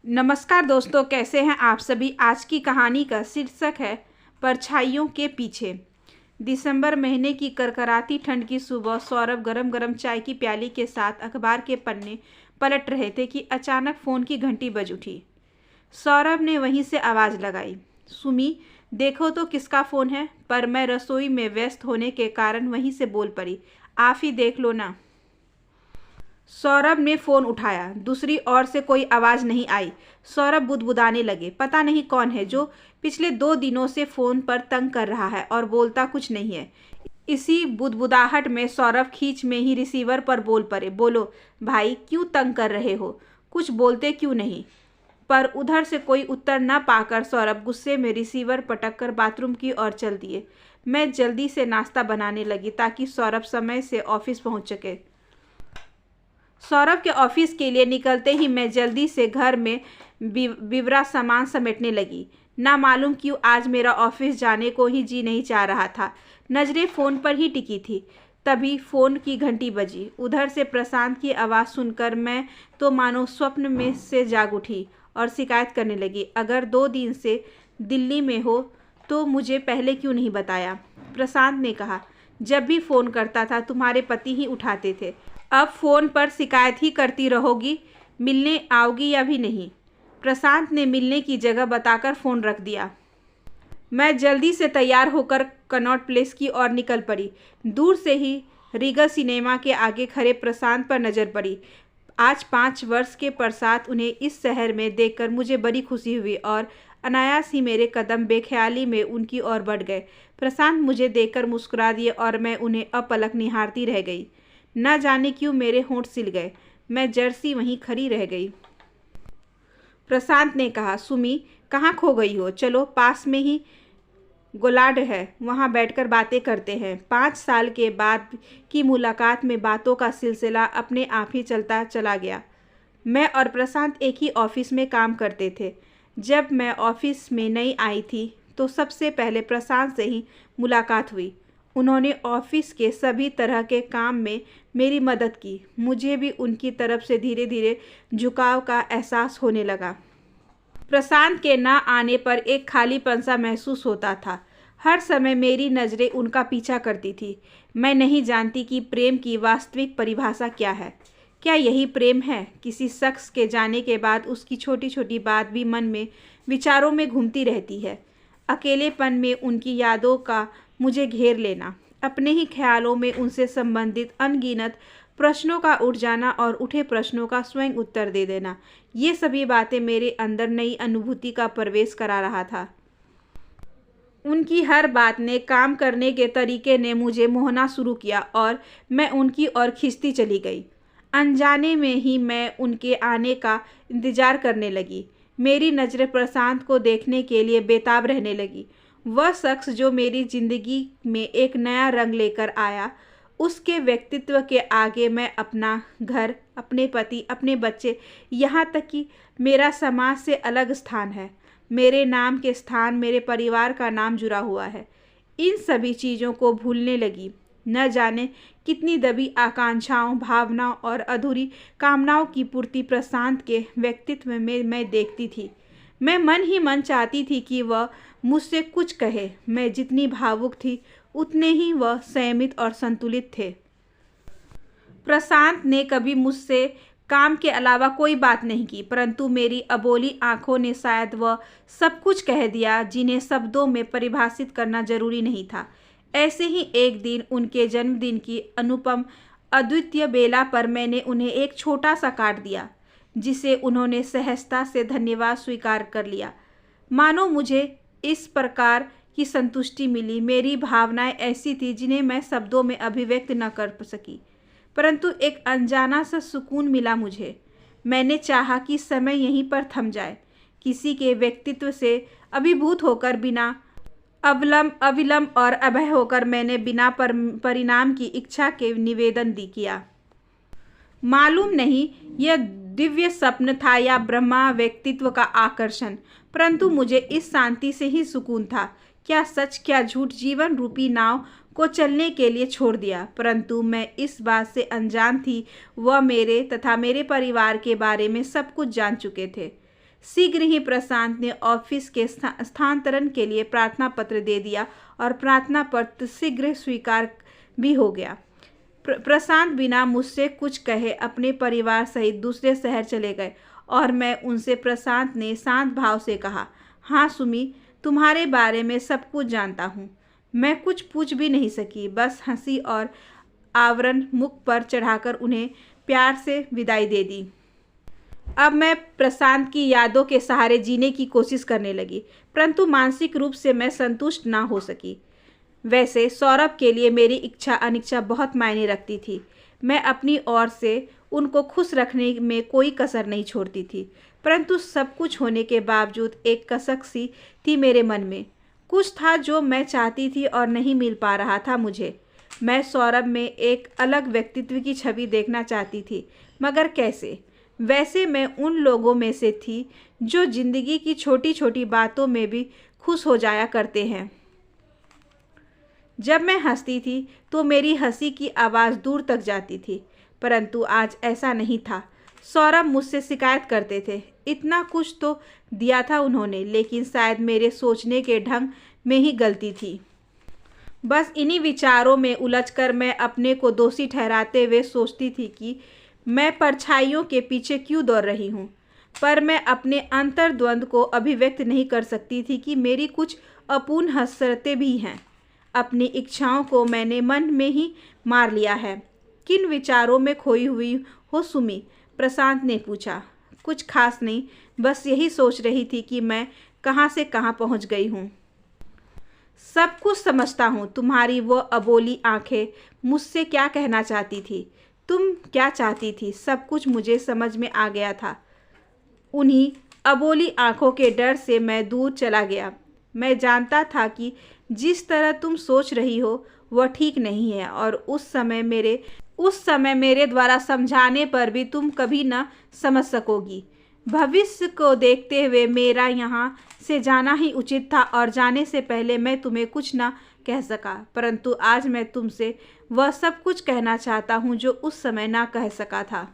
नमस्कार दोस्तों, कैसे हैं आप सभी। आज की कहानी का शीर्षक है परछाइयों के पीछे। दिसंबर महीने की करकराती ठंड की सुबह सौरभ गरम गरम चाय की प्याली के साथ अखबार के पन्ने पलट रहे थे कि अचानक फ़ोन की घंटी बज उठी। सौरभ ने वहीं से आवाज़ लगाई, सुमी देखो तो किसका फ़ोन है। पर मैं रसोई में व्यस्त होने के कारण वहीं से बोल पड़ी, आप ही देख लो ना। सौरभ ने फ़ोन उठाया। दूसरी ओर से कोई आवाज़ नहीं आई। सौरभ बुदबुदाने लगे, पता नहीं कौन है जो पिछले 2 दिनों से फ़ोन पर तंग कर रहा है और बोलता कुछ नहीं है। इसी बुदबुदाहट में सौरभ खींच में ही रिसीवर पर बोल पड़े, बोलो भाई, क्यों तंग कर रहे हो, कुछ बोलते क्यों नहीं। पर उधर से कोई उत्तर न पाकर सौरभ गुस्से में रिसीवर पटक कर बाथरूम की ओर चल दिए। मैं जल्दी से नाश्ता बनाने लगी ताकि सौरभ समय से ऑफिस पहुंच सके। सौरभ के ऑफिस के लिए निकलते ही मैं जल्दी से घर में बिवरा सामान समेटने लगी। ना मालूम क्यों आज मेरा ऑफिस जाने को ही जी नहीं चाह रहा था। नज़रें फ़ोन पर ही टिकी थी। तभी फ़ोन की घंटी बजी। उधर से प्रशांत की आवाज़ सुनकर मैं तो मानो स्वप्न में से जाग उठी और शिकायत करने लगी, अगर 2 दिन से दिल्ली में हो तो मुझे पहले क्यों नहीं बताया। प्रशांत ने कहा, जब भी फ़ोन करता था तुम्हारे पति ही उठाते थे, अब फ़ोन पर शिकायत ही करती रहोगी। मिलने आओगी या भी नहीं। प्रशांत ने मिलने की जगह बताकर फ़ोन रख दिया। मैं जल्दी से तैयार होकर कनॉट प्लेस की ओर निकल पड़ी। दूर से ही रीगल सिनेमा के आगे खड़े प्रशांत पर नज़र पड़ी। आज 5 वर्ष के पश्चात उन्हें इस शहर में देखकर मुझे बड़ी खुशी हुई और अनायास ही मेरे कदम बेख्याली में उनकी ओर बढ़ गए। प्रशांत मुझे देखकर मुस्कुरा दिए और मैं उन्हें अपलक निहारती रह गई। न जाने क्यों मेरे होंठ सिल गए। मैं जर्सी वहीं खड़ी रह गई। प्रशांत ने कहा, सुमी कहाँ खो गई हो, चलो पास में ही गोलाड है, वहाँ बैठकर बातें करते हैं। 5 साल के बाद की मुलाकात में बातों का सिलसिला अपने आप ही चलता चला गया। मैं और प्रशांत एक ही ऑफिस में काम करते थे। जब मैं ऑफिस में नई आई थी तो सबसे पहले प्रशांत से ही मुलाकात हुई। उन्होंने ऑफिस के सभी तरह के काम में मेरी मदद की। मुझे भी उनकी तरफ से धीरे धीरे झुकाव का एहसास होने लगा। प्रशांत के ना आने पर एक खालीपन सा महसूस होता था। हर समय मेरी नज़रें उनका पीछा करती थी। मैं नहीं जानती कि प्रेम की वास्तविक परिभाषा क्या है। क्या यही प्रेम है? किसी शख्स के जाने के बाद उसकी छोटी छोटी बात भी मन में विचारों में घूमती रहती है। अकेलेपन में उनकी यादों का मुझे घेर लेना, अपने ही ख्यालों में उनसे संबंधित अनगिनत प्रश्नों का उठ जाना और उठे प्रश्नों का स्वयं उत्तर दे देना, ये सभी बातें मेरे अंदर नई अनुभूति का प्रवेश करा रहा था। उनकी हर बात ने, काम करने के तरीके ने मुझे मोहना शुरू किया और मैं उनकी ओर खिंचती चली गई। अनजाने में ही मैं उनके आने का इंतज़ार करने लगी। मेरी नज़रें प्रशांत को देखने के लिए बेताब रहने लगी। वह शख्स जो मेरी ज़िंदगी में एक नया रंग लेकर आया, उसके व्यक्तित्व के आगे मैं अपना घर, अपने पति, अपने बच्चे, यहाँ तक कि मेरा समाज से अलग स्थान है। मेरे नाम के स्थान मेरे परिवार का नाम जुड़ा हुआ है। इन सभी चीज़ों को भूलने लगी। न जाने कितनी दबी आकांक्षाओं, भावनाओं और अधूरी कामनाओं की पूर्ति प्रशांत के व्यक्तित्व में मैं देखती थी। मैं मन ही मन चाहती थी कि वह मुझसे कुछ कहे। मैं जितनी भावुक थी उतने ही वह संयमित और संतुलित थे। प्रशांत ने कभी मुझसे काम के अलावा कोई बात नहीं की, परंतु मेरी अबोली आंखों ने शायद वह सब कुछ कह दिया जिन्हें शब्दों में परिभाषित करना जरूरी नहीं था। ऐसे ही एक दिन उनके जन्मदिन की अनुपम अद्वितीय बेला पर मैंने उन्हें एक छोटा सा कार्ड दिया, जिसे उन्होंने सहजता से धन्यवाद स्वीकार कर लिया। मानो मुझे इस प्रकार की संतुष्टि मिली। मेरी भावनाएं ऐसी थी जिन्हें मैं शब्दों में अभिव्यक्त न कर सकी, परंतु एक अनजाना सा सुकून मिला मुझे। मैंने चाहा कि समय यहीं पर थम जाए। किसी के व्यक्तित्व से अभिभूत होकर, बिना अविलंब और अभय होकर मैंने बिना परिणाम की इच्छा के निवेदन किया। मालूम नहीं यह दिव्य स्वप्न था या ब्रह्मा व्यक्तित्व का आकर्षण, परंतु मुझे इस शांति से ही सुकून था। क्या सच क्या झूठ जीवन रूपी नाव को चलने के लिए छोड़ दिया, परंतु मैं इस बात से अनजान थी वह मेरे तथा मेरे परिवार के बारे में सब कुछ जान चुके थे। शीघ्र ही प्रशांत ने ऑफिस के स्थानांतरण के लिए प्रार्थना पत्र दे दिया और प्रार्थना पत्र शीघ्र स्वीकार भी हो गया। प्रशांत बिना मुझसे कुछ कहे अपने परिवार सहित दूसरे शहर चले गए और मैं उनसे प्रशांत ने शांत भाव से कहा, हाँ सुमी, तुम्हारे बारे में सब कुछ जानता हूँ। मैं कुछ पूछ भी नहीं सकी, बस हंसी और आवरण मुख पर चढ़ाकर उन्हें प्यार से विदाई दे दी। अब मैं प्रशांत की यादों के सहारे जीने की कोशिश करने लगी, परंतु मानसिक रूप से मैं संतुष्ट ना हो सकी। वैसे सौरभ के लिए मेरी इच्छा अनिच्छा बहुत मायने रखती थी। मैं अपनी ओर से उनको खुश रखने में कोई कसर नहीं छोड़ती थी, परंतु सब कुछ होने के बावजूद एक कसक सी थी मेरे मन में। कुछ था जो मैं चाहती थी और नहीं मिल पा रहा था मुझे। मैं सौरभ में एक अलग व्यक्तित्व की छवि देखना चाहती थी, मगर कैसे? वैसे मैं उन लोगों में से थी जो जिंदगी की छोटी छोटी बातों में भी खुश हो जाया करते हैं। जब मैं हंसती थी तो मेरी हंसी की आवाज़ दूर तक जाती थी, परंतु आज ऐसा नहीं था। सौरभ मुझसे शिकायत करते थे, इतना कुछ तो दिया था उन्होंने, लेकिन शायद मेरे सोचने के ढंग में ही गलती थी। बस इन्हीं विचारों में उलझकर मैं अपने को दोषी ठहराते हुए सोचती थी कि मैं परछाइयों के पीछे क्यों दौड़ रही हूँ। पर मैं अपने अंतर्द्वंद को अभिव्यक्त नहीं कर सकती थी कि मेरी कुछ अपूर्ण हसरतें भी हैं। अपनी इच्छाओं को मैंने मन में ही मार लिया है। किन विचारों में खोई हुई हो सुमी? प्रशांत ने पूछा। कुछ खास नहीं, बस यही सोच रही थी कि मैं कहाँ से कहाँ पहुँच गई हूँ। सब कुछ समझता हूँ। तुम्हारी वो अबोली आंखें मुझसे क्या कहना चाहती थी, तुम क्या चाहती थी, सब कुछ मुझे समझ में आ गया था। उन्हीं अबोली आंखों के डर से मैं दूर चला गया। मैं जानता था कि जिस तरह तुम सोच रही हो वह ठीक नहीं है, और उस समय मेरे द्वारा समझाने पर भी तुम कभी न समझ सकोगी। भविष्य को देखते हुए मेरा यहाँ से जाना ही उचित था, और जाने से पहले मैं तुम्हें कुछ न कह सका, परंतु आज मैं तुमसे वह सब कुछ कहना चाहता हूँ जो उस समय ना कह सका था।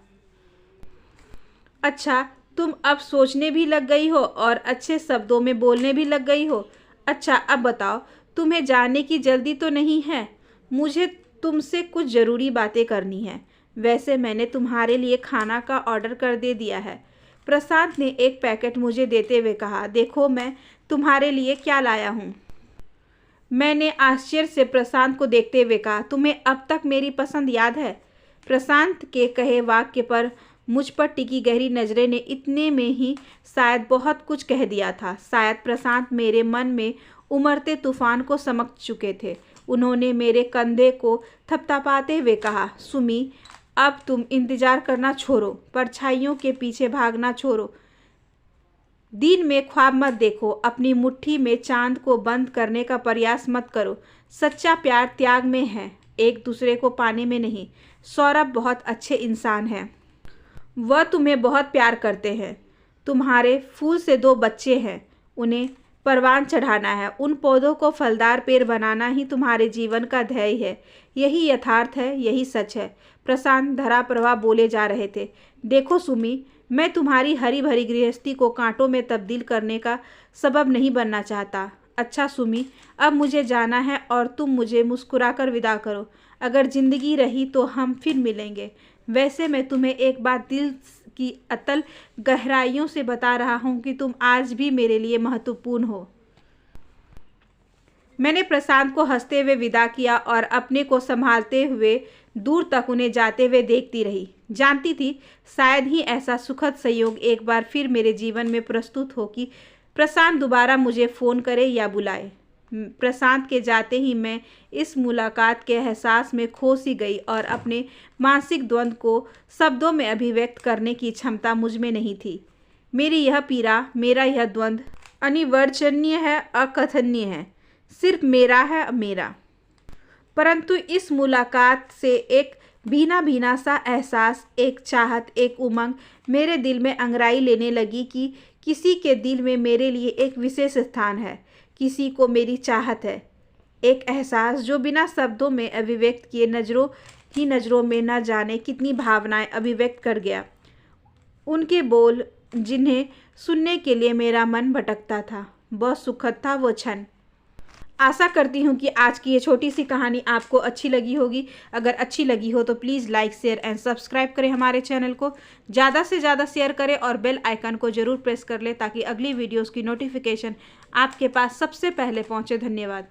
अच्छा, तुम अब सोचने भी लग गई हो और अच्छे शब्दों में बोलने भी लग गई हो। अच्छा, अब बताओ, तुम्हें जाने की जल्दी तो नहीं है? मुझे तुमसे कुछ ज़रूरी बातें करनी है। वैसे मैंने तुम्हारे लिए खाना का ऑर्डर कर दे दिया है। प्रशांत ने एक पैकेट मुझे देते हुए कहा, देखो मैं तुम्हारे लिए क्या लाया हूँ। मैंने आश्चर्य से प्रशांत को देखते हुए कहा, तुम्हें अब तक मेरी पसंद याद है? प्रशांत के कहे वाक्य पर मुझ पर टिकी गहरी नज़रें ने इतने में ही शायद बहुत कुछ कह दिया था। शायद प्रशांत मेरे मन में उमड़ते तूफान को समझ चुके थे। उन्होंने मेरे कंधे को थपथपाते हुए कहा, सुमी, अब तुम इंतज़ार करना छोड़ो, परछाइयों के पीछे भागना छोड़ो, दिन में ख्वाब मत देखो, अपनी मुट्ठी में चांद को बंद करने का प्रयास मत करो। सच्चा प्यार त्याग में है, एक दूसरे को पाने में नहीं। सौरभ बहुत अच्छे इंसान हैं, वह तुम्हें बहुत प्यार करते हैं। तुम्हारे फूल से 2 बच्चे हैं, उन्हें परवान चढ़ाना है। उन पौधों को फलदार पेड़ बनाना ही तुम्हारे जीवन का ध्येय है। यही यथार्थ है, यही सच है। प्रशांत धराप्रभा बोले जा रहे थे। देखो सुमी, मैं तुम्हारी हरी भरी गृहस्थी को कांटों में तब्दील करने का सबब नहीं बनना चाहता। अच्छा सुमी, अब मुझे जाना है और तुम मुझे मुस्कुराकर विदा करो। अगर ज़िंदगी रही तो हम फिर मिलेंगे। वैसे मैं तुम्हें एक बात दिल की अतल गहराइयों से बता रहा हूँ कि तुम आज भी मेरे लिए महत्वपूर्ण हो। मैंने प्रशांत को हंसते हुए विदा किया और अपने को संभालते हुए दूर तक उन्हें जाते हुए देखती रही। जानती थी शायद ही ऐसा सुखद संयोग एक बार फिर मेरे जीवन में प्रस्तुत हो कि प्रशांत दोबारा मुझे फ़ोन करे या बुलाए। प्रशांत के जाते ही मैं इस मुलाकात के एहसास में खो सी गई और अपने मानसिक द्वंद्व को शब्दों में अभिव्यक्त करने की क्षमता मुझ में नहीं थी। मेरी यह पीड़ा, मेरा यह द्वंद्व अनिर्वचनीय है, अकथनीय है, सिर्फ मेरा है, मेरा। परंतु इस मुलाकात से एक भीना भीना सा एहसास, एक चाहत, एक उमंग मेरे दिल में अंगड़ाई लेने लगी कि किसी के दिल में मेरे लिए एक विशेष स्थान है, किसी को मेरी चाहत है। एक एहसास जो बिना शब्दों में अभिव्यक्त किए नज़रों में न जाने कितनी भावनाएं अभिव्यक्त कर गया। उनके बोल, जिन्हें सुनने के लिए मेरा मन भटकता था। बहुत सुखद था वो क्षण। आशा करती हूँ कि आज की ये छोटी सी कहानी आपको अच्छी लगी होगी। अगर अच्छी लगी हो तो please like, share and subscribe करें हमारे चैनल को। ज़्यादा से ज़्यादा शेयर करें और बेल आइकन को ज़रूर प्रेस कर लें ताकि अगली वीडियोज़ की नोटिफिकेशन आपके पास सबसे पहले पहुँचे। धन्यवाद।